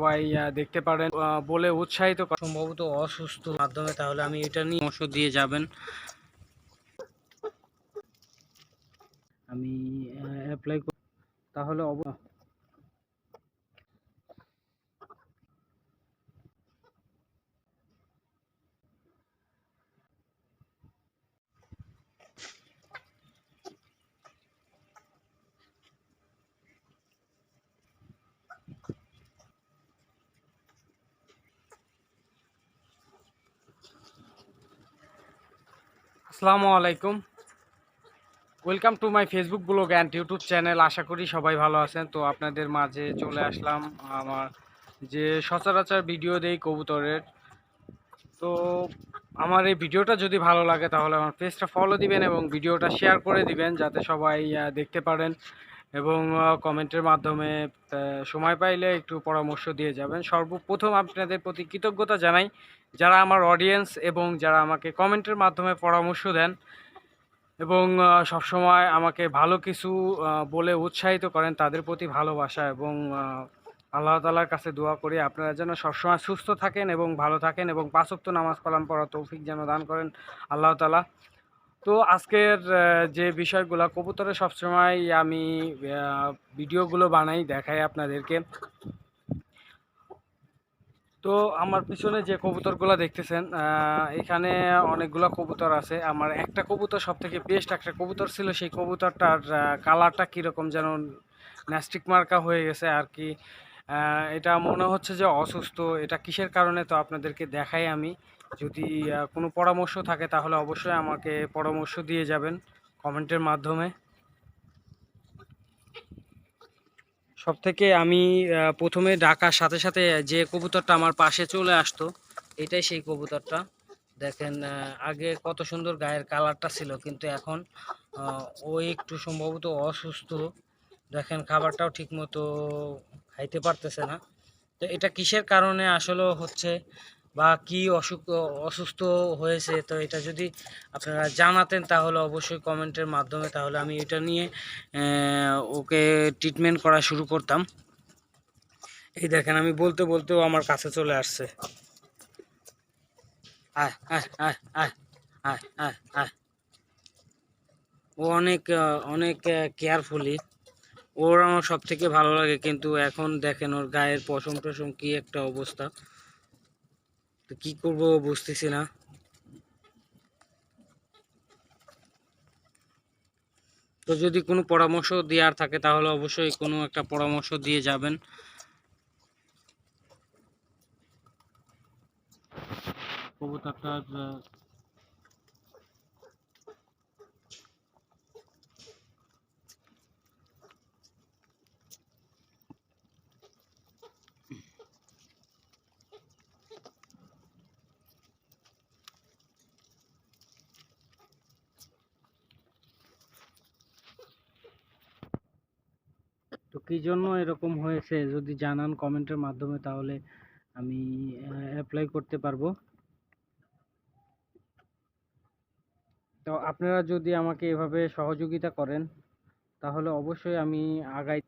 সবাই দেখতে পারেন বলে উৎসাহিত সম্ভবত অসুস্থ মাধ্যমে, তাহলে আমি এটা নিয়ে পরামর্শ দিয়ে যাবেন। আমি অ্যাপ্লাই তাহলে আসসালামু আলাইকুম, welcome to my Facebook blog and YouTube channel. আশা করি সবাই ভালো আছেন। তো আপনাদের মাঝে চলে আসলাম আমার যে সচরাচর ভিডিও দেই কবুতরের। তো আমার এই ভিডিওটা যদি ভালো লাগে তাহলে আমার পেজটা ফলো দিবেন এবং ভিডিওটা শেয়ার করে দিবেন যাতে সবাই দেখতে পারেন, এবং কমেন্টের মাধ্যমে সময় পাইলে একটু পরামর্শ দিয়ে যাবেন। সর্বপ্রথম আপনাদের প্রতি কৃতজ্ঞতা জানাই যারা আমার অডিয়েন্স এবং যারা আমাকে কমেন্টের মাধ্যমে পরামর্শ দেন এবং সবসময় আমাকে ভালো কিছু বলে উৎসাহিত করেন, তাদের প্রতি ভালোবাসা এবং আল্লাহ তাআলার কাছে দোয়া করি আপনারা যেন সবসময় সুস্থ থাকেন এবং ভালো থাকেন এবং ৫ ওয়াক্ত নামাজ কালাম পড়ার তৌফিক যেন দান করেন আল্লাহ তাআলা। তো আজকের যে বিষয়গুলো কবুতরের সবসময় আমি ভিডিওগুলো বানাই দেখাই আপনাদেরকে। তো আমার পিছনে যে কবুতরগুলো দেখতেছেন এখানে অনেকগুলো কবুতর আছে। আমার একটা কবুতর সব থেকে বেস্ট একটা কবুতর ছিল, সেই কবুতরটার কালারটা কীরকম যেন ন্যাস্টিক মার্কা হয়ে গেছে আর কি। এটা মনে হচ্ছে যে অসুস্থ। এটা কিসের কারণে তো আপনাদেরকে দেখাই আমি। যদি কোনো পরামর্শ থাকে তাহলে অবশ্যই আমাকে পরামর্শ দিয়ে যাবেন কমেন্টের মাধ্যমে। সবথেকে আমি প্রথমে ডাকার সাথে সাথে যে কবুতরটা আমার পাশে চলে আসতো, এটাই সেই কবুতরটা। দেখেন আগে কত সুন্দর গায়ের কালারটা ছিল, কিন্তু এখন ও একটু সম্ভবত অসুস্থ। দেখেন খাবারটাও ঠিকমতো খাইতে পারতেছে না। তো এটা কিসের কারণে আসলে হচ্ছে বা কি অসুস্থ হয়েছে, তো এটা যদি আপনারা জানাতেন তাহলে অবশ্যই কমেন্টের মাধ্যমে, তাহলে আমি এটা নিয়ে ওকে ট্রিটমেন্ট করা শুরু করতাম। এই দেখেন আমি বলতে বলতেও আমার কাছে চলে আসছে। আয় আয় আয় আয় আয় আয় আয়। ও অনেক অনেক কেয়ারফুলি, ওর আমার সব থেকে ভালো লাগে, কিন্তু এখন দেখেন ওর গায়ের পশম টসম কি একটা অবস্থা। তো কি করবো বুঝতেছি না। তো যদি কোনো পরামর্শ দেওয়ার থাকে তাহলে অবশ্যই কোনো একটা পরামর্শ দিয়ে যাবেন। কবুতরটার তো কী জন্য এরকম হয়েছে যদি জানান কমেন্টের মাধ্যমে, তাহলে আমি অ্যাপ্লাই করতে পারবো। তো আপনারা যদি আমাকে এভাবে সহযোগিতা করেন তাহলে অবশ্যই আমি আগাই।